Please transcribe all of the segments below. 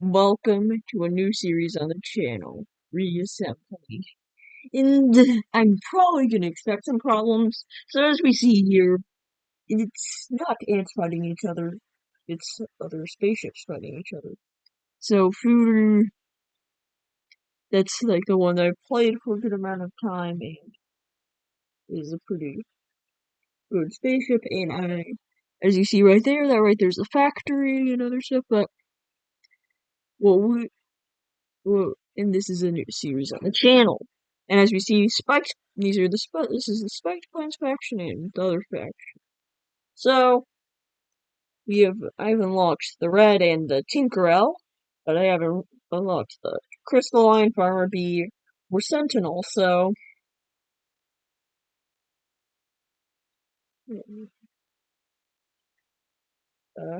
Welcome to a new series on the channel, Reassembly. And I'm probably gonna expect some problems. So as we see here, it's not ants fighting each other, it's other spaceships fighting each other. So Fooder, that's like the one that I've played for a good amount of time and is a pretty good spaceship. And as you see right there, that right there's a factory and other stuff, but what and this is a new series on the channel. And as we see, spiked. This is the spiked plants faction and the other faction. So I have unlocked the red and the Tinkerell, but I haven't unlocked the crystalline farmer bee or sentinel. So uh,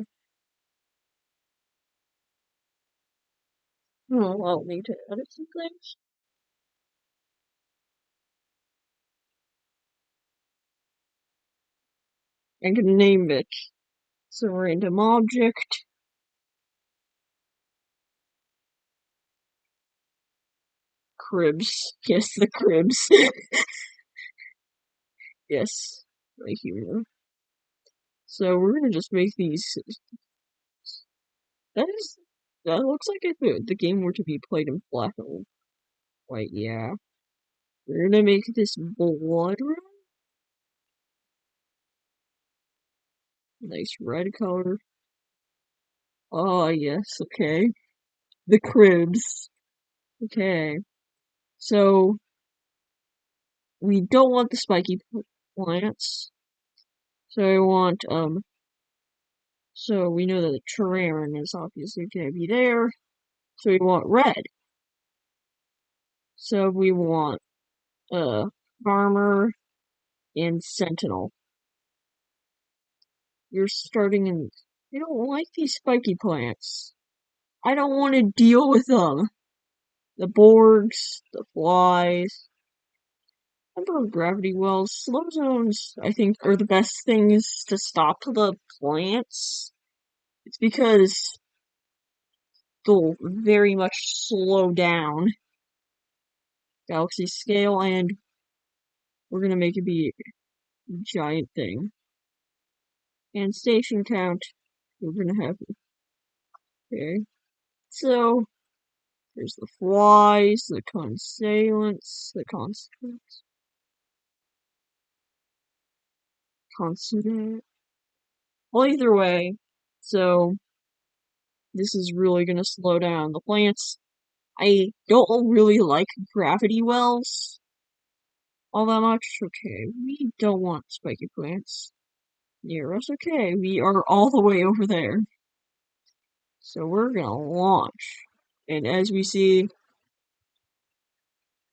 I'll need to edit some things. I can name it some random object. Cribs. Yes, the cribs. Yes, right here. So we're gonna just make these. That is. That looks like if the game were to be played in black and white, yeah. We're gonna make this blood room. Nice red color. Oh, yes, okay. The cribs. Okay. So, we don't want the spiky plants. So I want, so we know that the Terrarin is obviously gonna be there. So we want red. So we want, Farmer and Sentinel. You're starting in. I don't like these spiky plants. I don't want to deal with them. The Borgs, the flies, number of gravity wells, slow zones, I think, are the best things to stop the plants. It's because they'll very much slow down galaxy scale, and we're gonna make it be a giant thing. And station count, we're gonna have. Okay. So, there's the flies, the constellations, the constants, constant. Well, either way, so this is really gonna slow down the plants. I don't really like gravity wells all that much. Okay, we don't want spiky plants near us. Okay, we are all the way over there. So we're gonna launch. And as we see,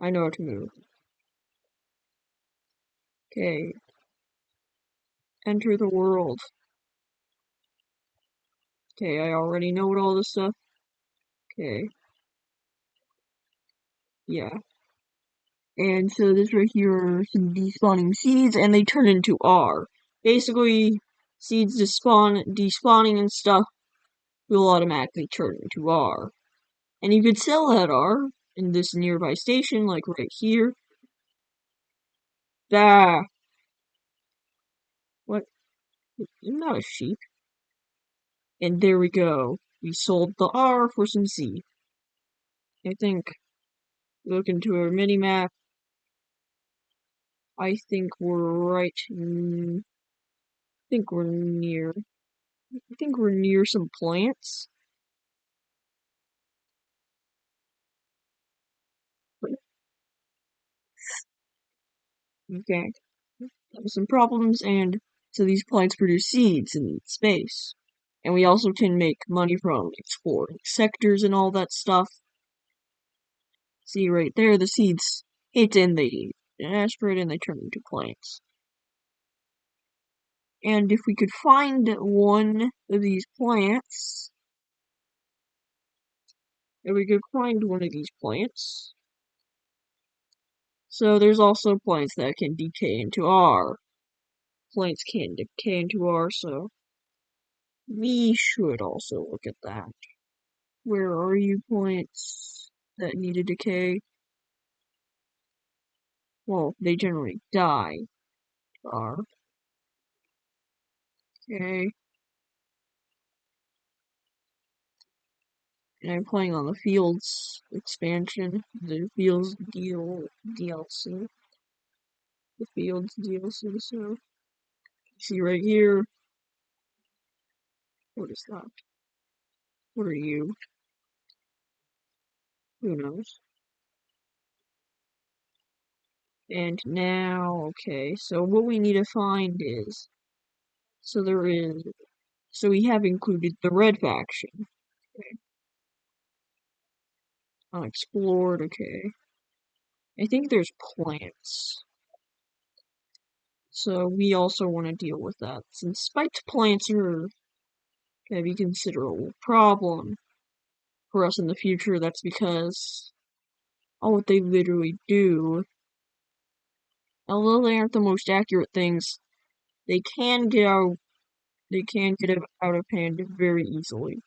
I know how to move. Okay, enter the world. Okay, I already know what all this stuff. Okay, yeah. And so this right here are some despawning seeds, and they turn into R. Basically, seeds despawning and stuff will automatically turn into R. And you could sell that R in this nearby station, like right here. Ah, what? I'm not a sheep. And there we go. We sold the R for some C. I think, look into our mini-map, I think we're right, I think we're near, I think we're near some plants. Okay. Some problems, and so these plants produce seeds in space. And we also can make money from exploring sectors and all that stuff. See right there, the seeds hit in the asteroid and they turn into plants. And if we could find one of these plants, so there's also plants that can decay into R. Plants can decay into R, so we should also look at that. Where are you points that need to decay? Well, they generally die. Are. Okay. And I'm playing on the Fields expansion. The Fields DLC. The Fields DLC, so. See right here. What is that? What are you? Who knows? And now, okay, so what we need to find is, so we have included the red faction. Okay. Unexplored, okay. I think there's plants. So we also want to deal with that. Since spiked plants are gonna be a considerable problem for us in the future, that's because all what they literally do, although they aren't the most accurate things, they can get out of hand very easily.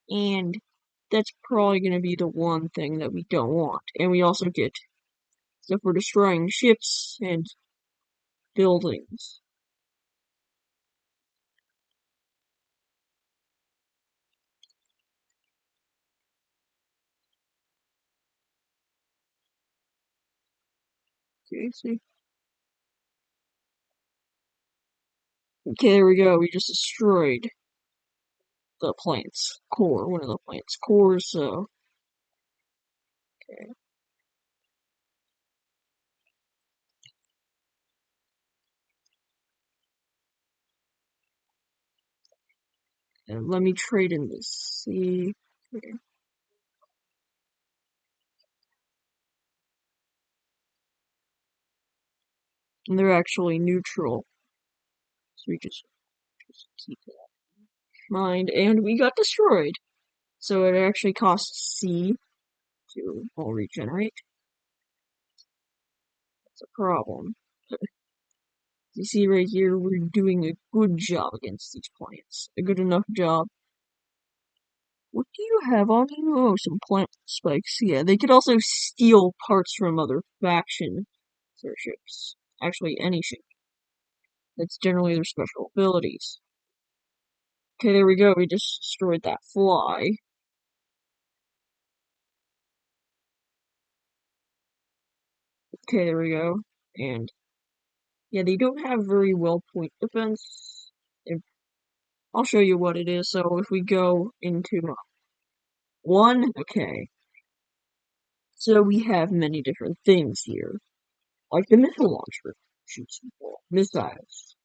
And that's probably going to be the one thing that we don't want. And we also get stuff for destroying ships and buildings. Okay, see? Okay, there we go. We just destroyed the plant's core, one of the plant's cores, so. Okay. And let me trade in this. See? Okay. And they're actually neutral. So we just keep that in mind. And we got destroyed. So it actually costs C to all regenerate. That's a problem. You see right here, we're doing a good job against these plants. A good enough job. What do you have on you? Oh, some plant spikes. Yeah, they could also steal parts from other factions or ships. Actually, any ship. That's generally their special abilities. Okay, there we go. We just destroyed that fly. Okay, there we go. And yeah, they don't have very well point defense. I'll show you what it is. So if we go into one, okay. So we have many different things here, like the missile launcher shoots missiles.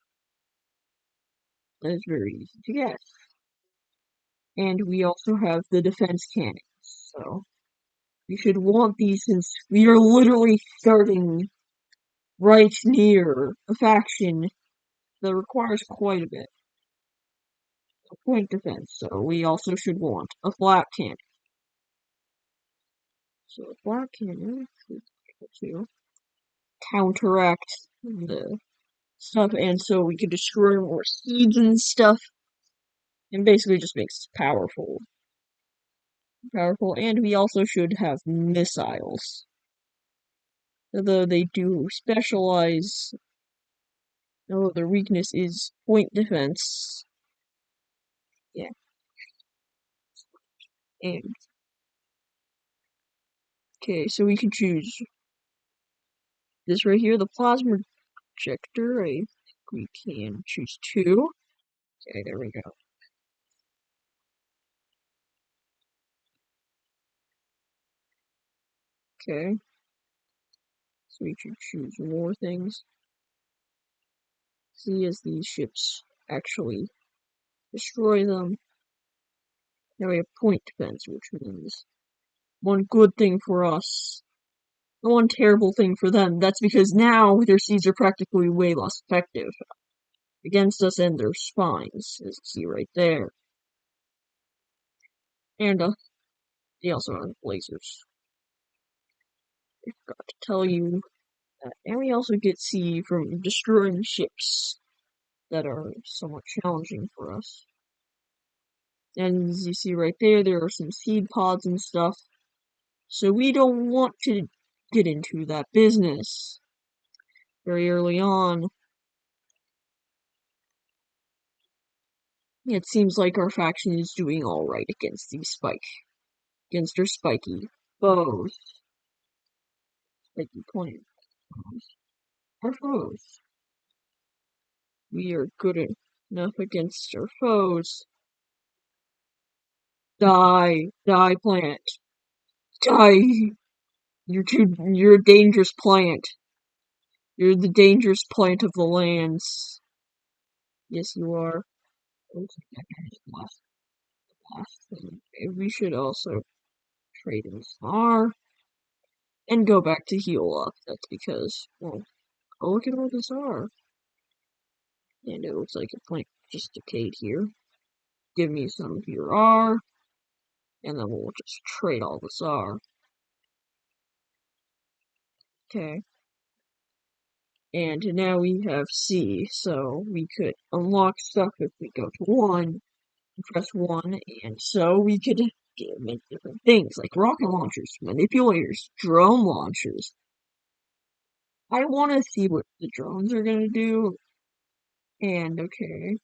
That is very easy to guess. And we also have the defense cannons. So we should want these since we are literally starting right near a faction that requires quite a bit of point defense. So we also should want a flat cannon. So a flat cannon to counteract the stuff, and so we could destroy more seeds and stuff, and basically just makes us powerful. And we also should have missiles, although they do specialize. Although their weakness is point defense. Yeah, and okay, so we can choose this right here, the plasma projector. I think we can choose two. Okay, there we go. Okay, so we can choose more things. See as these ships actually destroy them. Now we have point defense, which means one good thing for us, and one terrible thing for them. That's because now their seeds are practically way less effective against us and their spines, as you see right there. And they also have lasers. I forgot to tell you that. And we also get C from destroying ships that are somewhat challenging for us. And as you see right there, there are some seed pods and stuff. So we don't want to get into that business very early on. It seems like our faction is doing alright against against our spiky foes. Spiky plants. Our foes. We are good enough against our foes. Die, die plant. Die. You're a dangerous plant. You're the dangerous plant of the lands. Yes, you are. Looks like that guy's last thing. We should also trade in Star and go back to heal up. That's because, well, oh, look at all this R. And it looks like a plant just decayed here. Give me some of your R, and then we'll just trade all this R. Okay. And now we have C, so we could unlock stuff if we go to 1, press 1, and so we could make different things, like rocket launchers, manipulators, drone launchers. I want to see what the drones are going to do, and okay.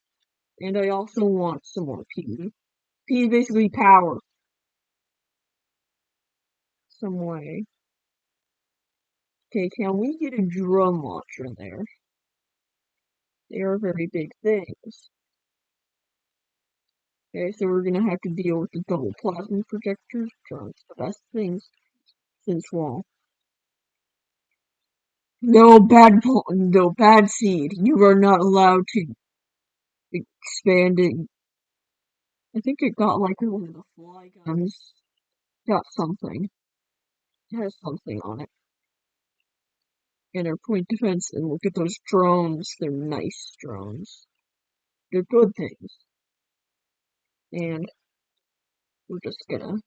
And I also want some more P. P is basically power. Some way. Okay, can we get a drone launcher in there? They are very big things. Okay, so we're gonna have to deal with the double plasma projectors. Drones, the best things since well. No bad seed. You are not allowed to expand it. I think it got like one of the fly guns. Got something. It has something on it. And our point defense, and look at those drones. They're nice drones. They're good things. And we're just gonna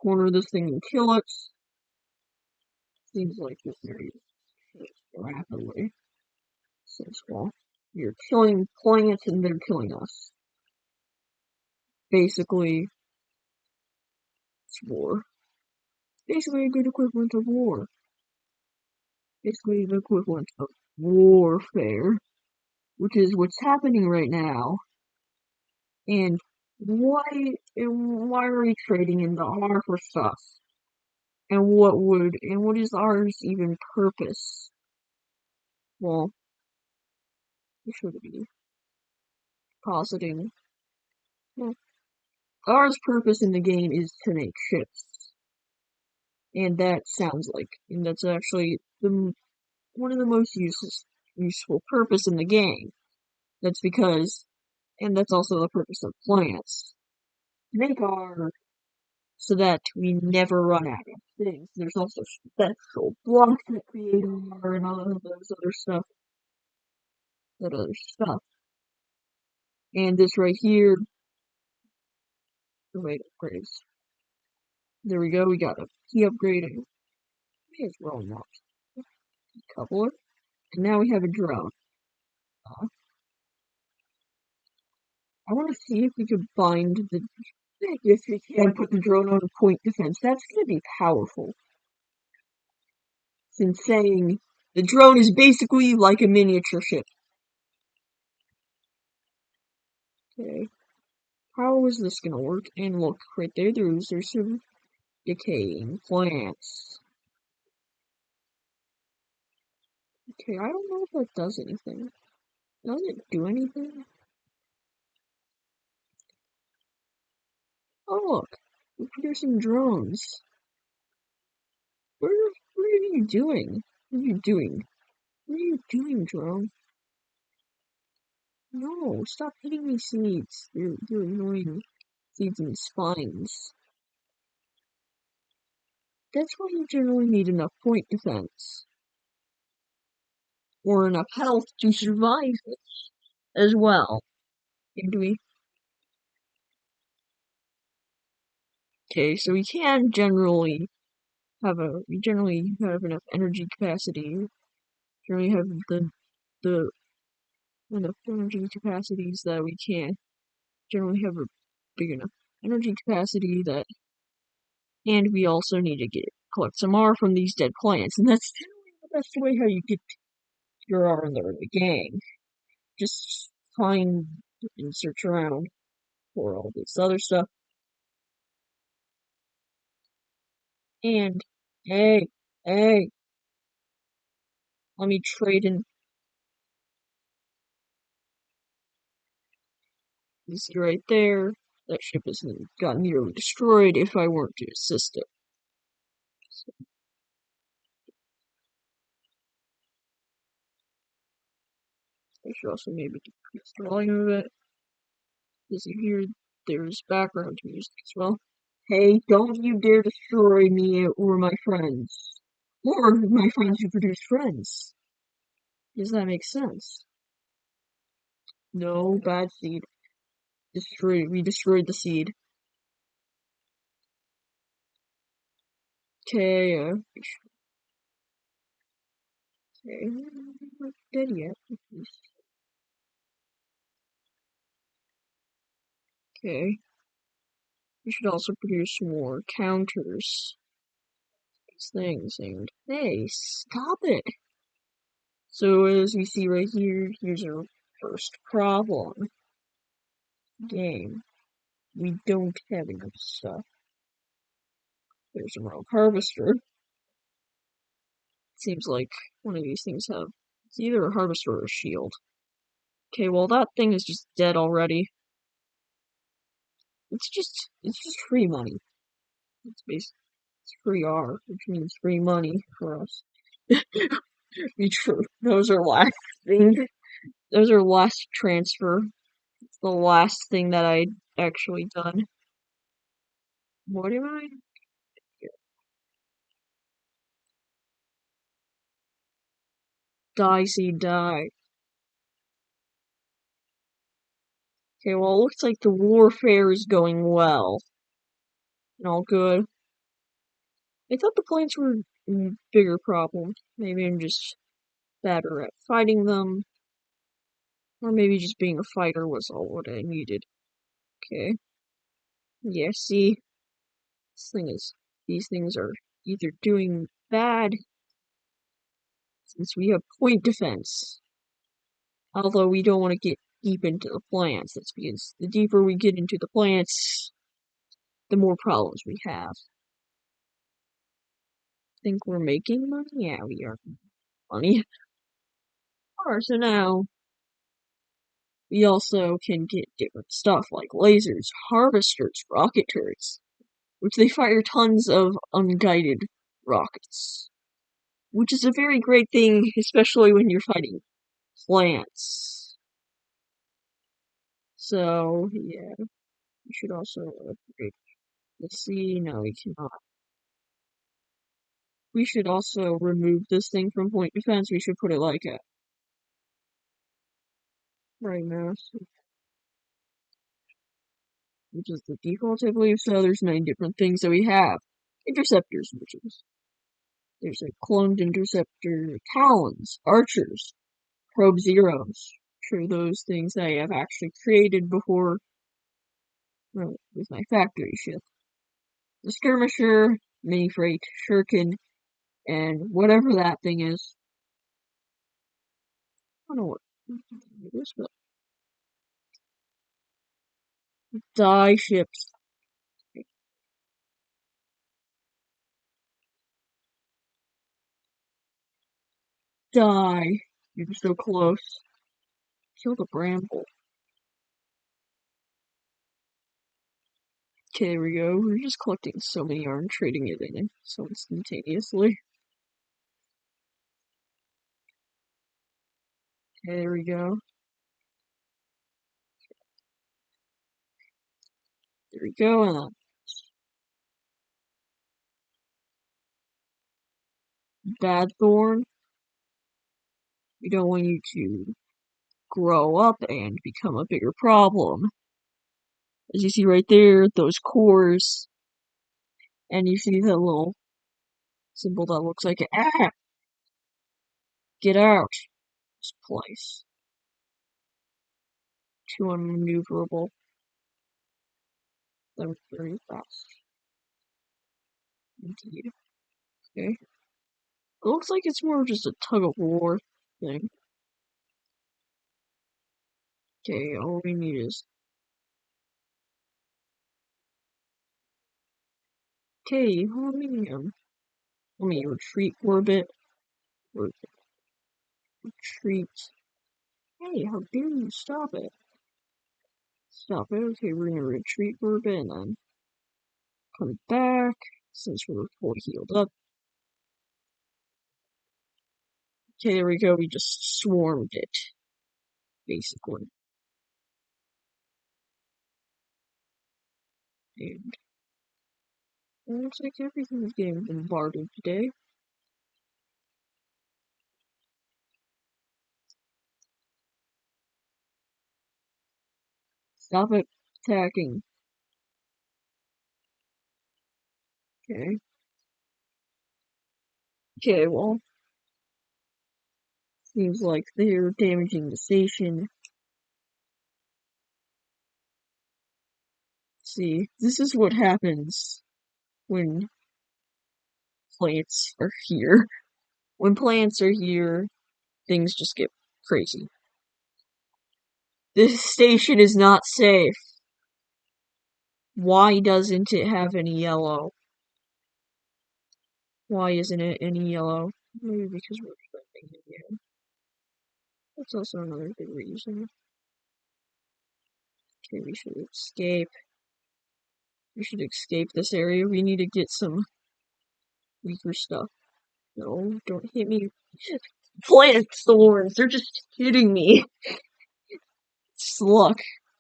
corner this thing and kill it. Seems like this area is rapidly. Since, well, you're killing plants and they're killing us. Basically, it's war. Basically a good equivalent of war. Basically the equivalent of warfare. Which is what's happening right now. And why are we trading in the R for stuff? And what is ours even purpose? Well, we should be positing. Well, ours purpose in the game is to make ships. And that's actually one of the most useful purpose in the game. That's because, and that's also the purpose of plants. To make our, so that we never run out of things. There's also special blocks that create R and all of those other stuff. That other stuff. And this right here, the rate upgrades. There we go, we got a key upgrading. May as well not. Coupler. And now we have a drone. I want to see if we could bind the. If we can put the drone on point defense, that's going to be powerful. Since saying the drone is basically like a miniature ship. Okay. How is this going to work? And look, right there, there's some decaying plants. Okay, I don't know if that does anything. Does it do anything? Oh, look. We're producing drones. What are you doing? What are you doing? What are you doing, drone? No, stop hitting me, seeds. They're annoying. Seeds and spines. That's why you generally need enough point defense. Or enough health to survive it as well. And okay, so we generally have enough energy capacity. Generally have the enough energy capacities that we can generally have big enough energy capacity that, and we also need to collect some R from these dead plants, and that's generally the best way how you get your R in the early game. Just find and search around for all this other stuff. And hey, hey, let me trade in. You see right there, that ship has gotten nearly destroyed if I weren't to assist it. So I should also maybe decrease the volume of it. As you hear, there's background music as well. Hey, don't you dare destroy me or my friends. Or my friends who produce friends. Does that make sense? No, bad seed. We destroyed the seed. Okay, okay, we're not dead yet. Okay, we should also produce more counters. These things, and hey, stop it! So as we see right here, here's our first problem. Game. We don't have enough stuff. There's a rogue harvester. Seems like one of these things have, it's either a harvester or a shield. Okay, well that thing is just dead already. It's just free money. It's free R, which means free money for us. Be true. Those are last thing. Those are last transfer. It's the last thing that I actually done. What am I? Die, seed, die. Okay, well, it looks like the warfare is going well. And all good. I thought the plants were a bigger problem. Maybe I'm just better at fighting them. Or maybe just being a fighter was all what I needed. Okay. Yeah, see? These things are either doing bad, since we have point defense. Although we don't want to get deep into the plants. That's because the deeper we get into the plants, the more problems we have. Think we're making money? Yeah, we are making money. Alright, so now we also can get different stuff like lasers, harvesters, rocket turrets, which they fire tons of unguided rockets. Which is a very great thing, especially when you're fighting plants. So, yeah, we should also upgrade. Let's see, no, we cannot. We should also remove this thing from point defense. We should put it like a right mouse, which is the default, I believe. So there's 9 different things that we have. Interceptors, which is there's a cloned interceptor, talons, archers, probe zeros. Sure, those things I have actually created before with my factory ship. The skirmisher, mini freight, shuriken, and whatever that thing is. I don't know what it is, but die ships. Die. You're so close. Kill the bramble. Okay, there we go. We're just collecting so many yarn, trading it in so instantaneously. Okay, there we go. There we go, and bad thorn. We don't want you to grow up and become a bigger problem. As you see right there, those cores, and you see the little symbol that looks like get out this place. Too unmaneuverable. them very fast. Indeed. Okay. It looks like it's more just a tug of war thing. Okay, all we need is. Okay, let me retreat for a bit. Retreat. Hey, how dare you stop it? Stop it. Okay, we're gonna retreat for a bit and then come back since we're fully healed up. Okay, there we go. We just swarmed it, basically. And it looks like everything is getting bombarded today. Stop it attacking. Okay. Okay, well, seems like they're damaging the station. See, this is what happens when plants are here. When plants are here, things just get crazy. This station is not safe. Why doesn't it have any yellow? Why isn't it any yellow? Maybe because we're expecting it here. That's also another good reason. Okay, we should escape. We should escape this area. We need to get some weaker stuff. No, don't hit me. Plant thorns! They're just hitting me. It's luck.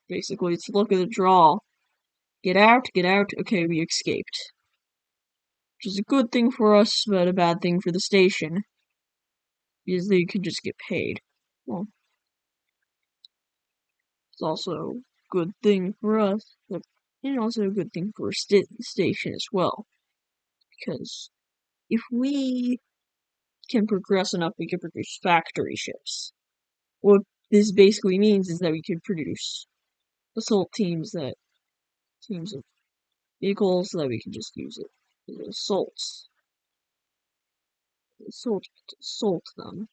Basically, it's luck of the draw. Get out, get out. Okay, we escaped. Which is a good thing for us, but a bad thing for the station. Because they could just get paid. Well, it's also a good thing for us, but and also a good thing for the station as well. Because if we can progress enough, we can produce factory ships. What this basically means is that we can produce assault teams of vehicles that we can just use it as assault them.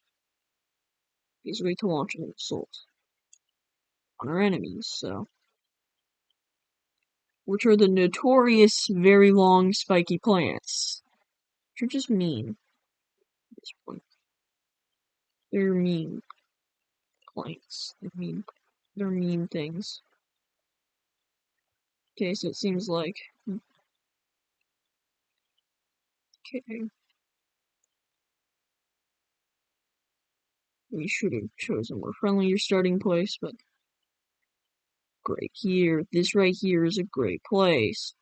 Easy way to launch an assault on our enemies, so. Which are the notorious very long spiky plants. Which are just mean at this point. They're mean plants. They're mean things. Okay, so it seems like okay. We should have chosen a more friendlier starting place, but great here. This right here is a great place.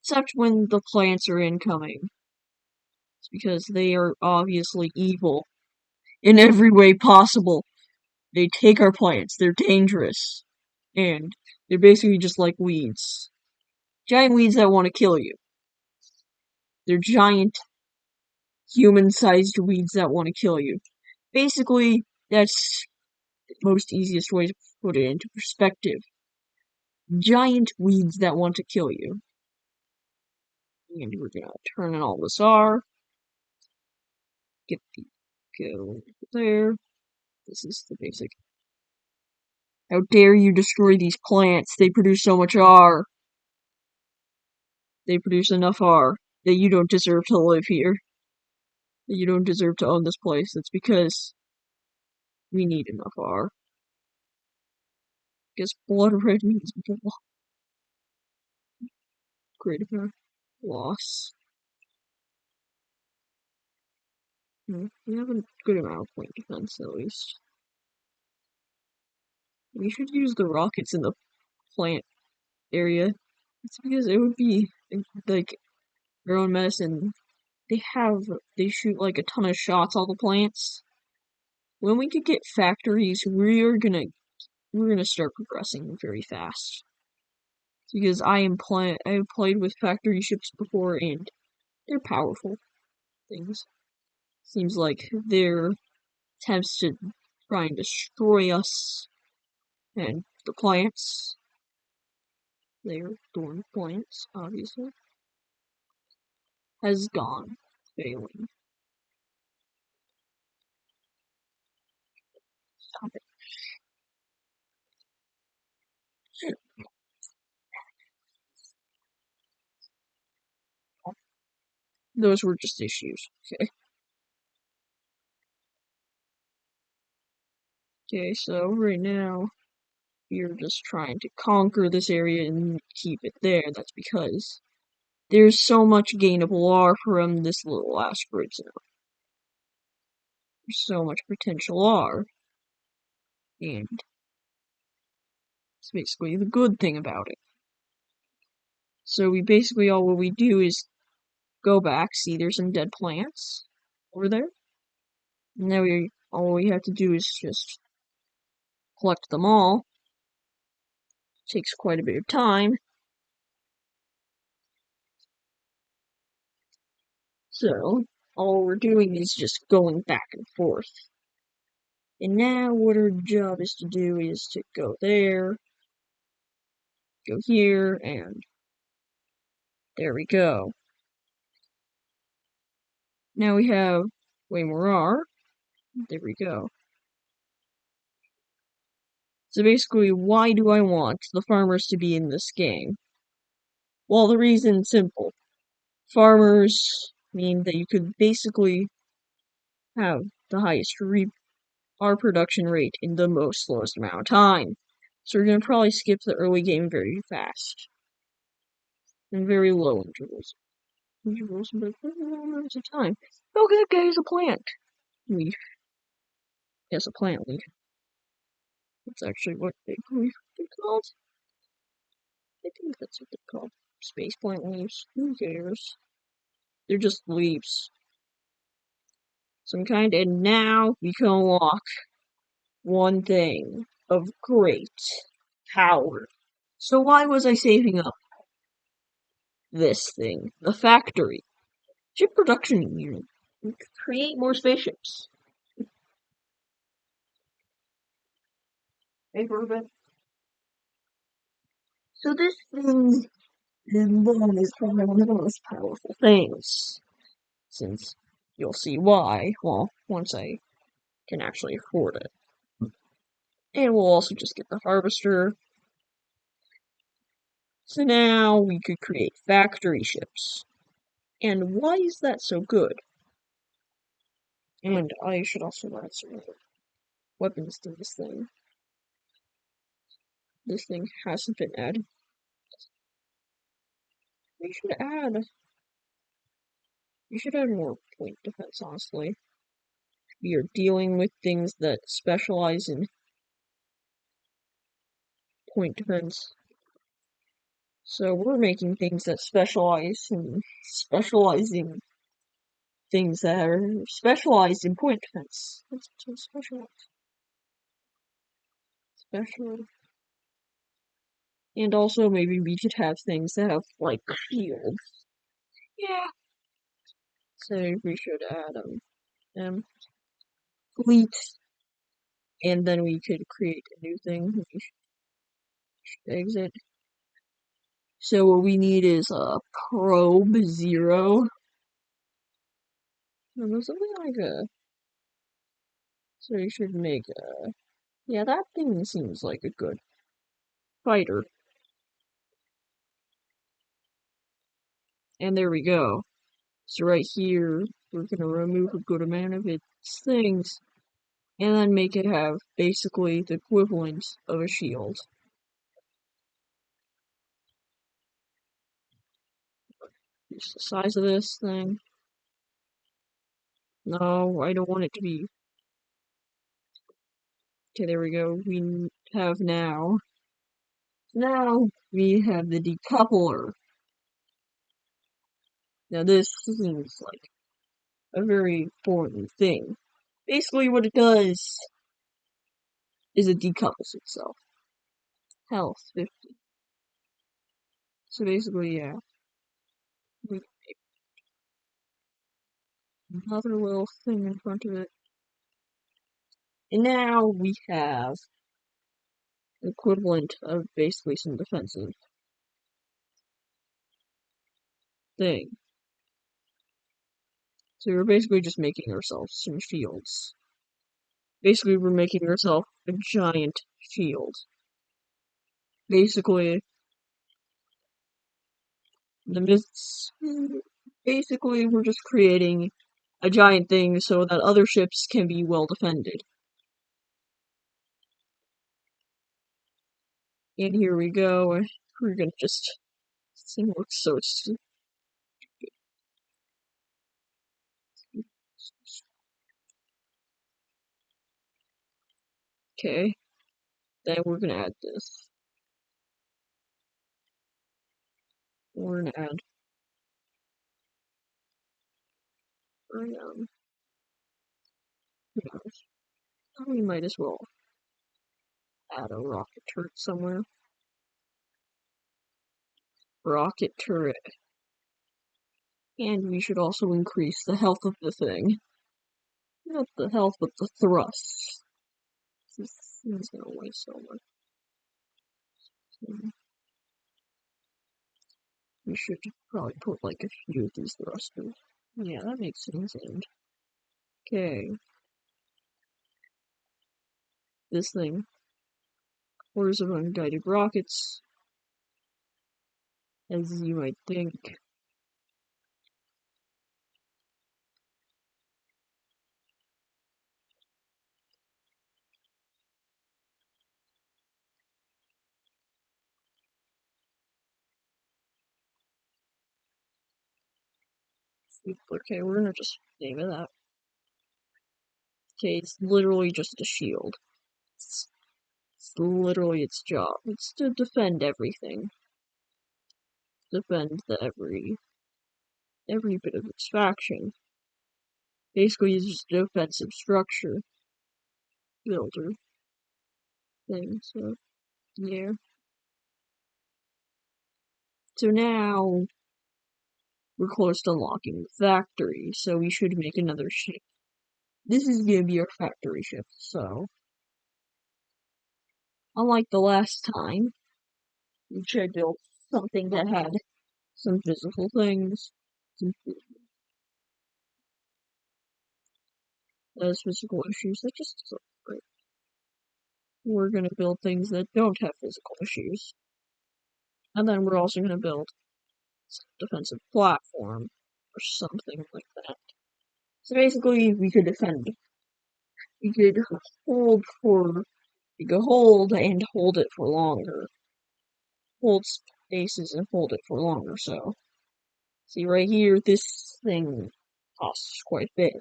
Except when the plants are incoming. It's because they are obviously evil in every way possible. They take our plants, they're dangerous. And they're basically just like weeds. Giant weeds that want to kill you. They're giant, human-sized weeds that want to kill you. Basically, that's the most easiest way to put it into perspective. Giant weeds that want to kill you. And we're gonna turn on all this R. Get the go there. This is the basic. How dare you destroy these plants? They produce so much R. They produce enough R that you don't deserve to live here. That you don't deserve to own this place. It's because we need enough R. Because blood red means greater loss. We have a good amount of point defense at least. We should use the rockets in the plant area. It's because it would be like their own medicine. They shoot like a ton of shots all the plants. When we could get factories, we're gonna start progressing very fast. Because I have played with factory ships before and they're powerful things. Seems like their attempts to try and destroy us and the plants their thorn points, obviously, has gone, failing. Stop it. Those were just issues. Okay. Okay, so right now, we're just trying to conquer this area and keep it there. That's because there's so much gainable R from this little asteroid zone. There's so much potential R, and it's basically the good thing about it. So we basically all what we do is go back, see there's some dead plants over there. And now all we have to do is just collect them all. It takes quite a bit of time. So all we're doing is just going back and forth. And now what our job is to do is to go there, go here, and there we go. Now we have way more R. There we go. So basically, why do I want the farmers to be in this game? Well, the reason's simple. Farmers mean that you could basically have the highest R production rate in the most slowest amount of time. So we're going to probably skip the early game very fast. And very low intervals. But amounts of time. Oh, that guy's a plant. Leaf. Yes, a plant leaf. That's actually what they're called. I think that's what they're called. Space plant leaves. Who cares? They're just leaves. Some kind. And now we can unlock one thing of great power. So why was I saving up this thing? The factory. Ship production unit. Create more spaceships. Hey, Ruben. So this thing alone is probably one of the most powerful things. Since you'll see why, well, once I can actually afford it. And we'll also just get the harvester. So now we could create factory ships. And why is that so good? And I should also add some other weapons to this thing. This thing hasn't been added. We should add. You should add more point defense, honestly. We are dealing with things that specialize in point defense. So we're making things that specializing things that are specialized in point defense. That's so specialized. Special. And also maybe we could have things that have like shields. Yeah. So we should add fleet, and then we could create a new thing. We should exit. So what we need is a probe 0. Something like a. So we should make a. Yeah, that thing seems like a good fighter. And there we go. So right here, we're gonna remove a good amount of its things, and then make it have basically the equivalent of a shield. Just the size of this thing. No, I don't want it to be. Okay, there we go. We have now. Now we have the decoupler. Now this seems like a very important thing. Basically what it does is it decouples itself. Health 50. So basically, yeah. Another little thing in front of it. And now we have the equivalent of basically some defensive thing. So we're basically just making ourselves some shields. Basically, we're making ourselves a giant shield. Basically, the myths. Basically, we're just creating a giant thing so that other ships can be well defended. And here we go. We're gonna just. This thing looks so stupid. Okay, then we're gonna add this. We're gonna add. Um, who knows? We might as well add a rocket turret somewhere. Rocket turret. And we should also increase the health of the thing. Not the health, but the thrust. This is gonna weigh so much. We should probably put like a few of these thrusters. Yeah, that makes sense. And okay, this thing. Orders of unguided rockets, as you might think. Okay, we're gonna just name it that. Okay, it's literally just a shield. It's literally its job. It's to defend everything. Defend every bit of its faction. Basically, it's just a defensive structure builder thing. So yeah. So now we're close to unlocking the factory. So we should make another ship. This is gonna be our factory ship. So unlike the last time, we should build something that had some physical things. Those physical issues that just look great. We're gonna build things that don't have physical issues. And then we're also gonna build some defensive platform or something like that. So basically we could defend. We could hold for we could hold and hold it for longer. Hold spaces and hold it for longer, so see right here, this thing costs quite a bit.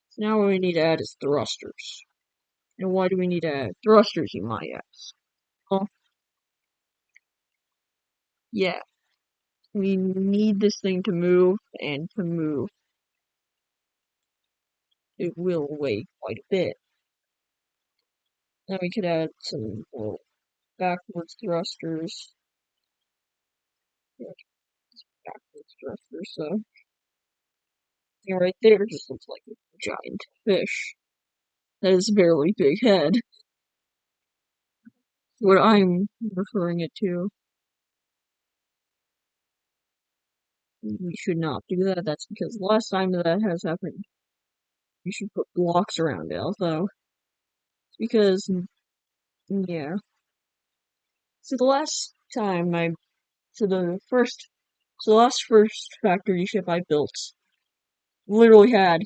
So now what we need to add is thrusters. And why do we need to add thrusters, you might ask? Well, yeah, we need this thing to move, and to move, it will weigh quite a bit. Then we could add some more backwards thrusters. Yeah, backwards thrusters, so yeah, right there just looks like a giant fish. That is a very big head. What I'm referring it to. We should not do that. That's because last time that has happened, we should put blocks around it. Although, because yeah. So the last time I, so the first, so the last first factory ship I built literally had.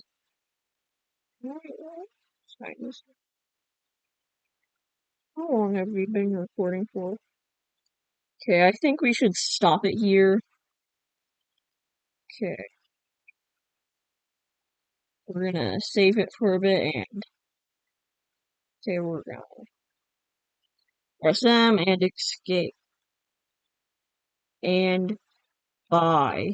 How long have we been recording for? Okay, I think we should stop it here. Okay. We're gonna save it for a bit and okay, we're gonna press M and escape. And bye.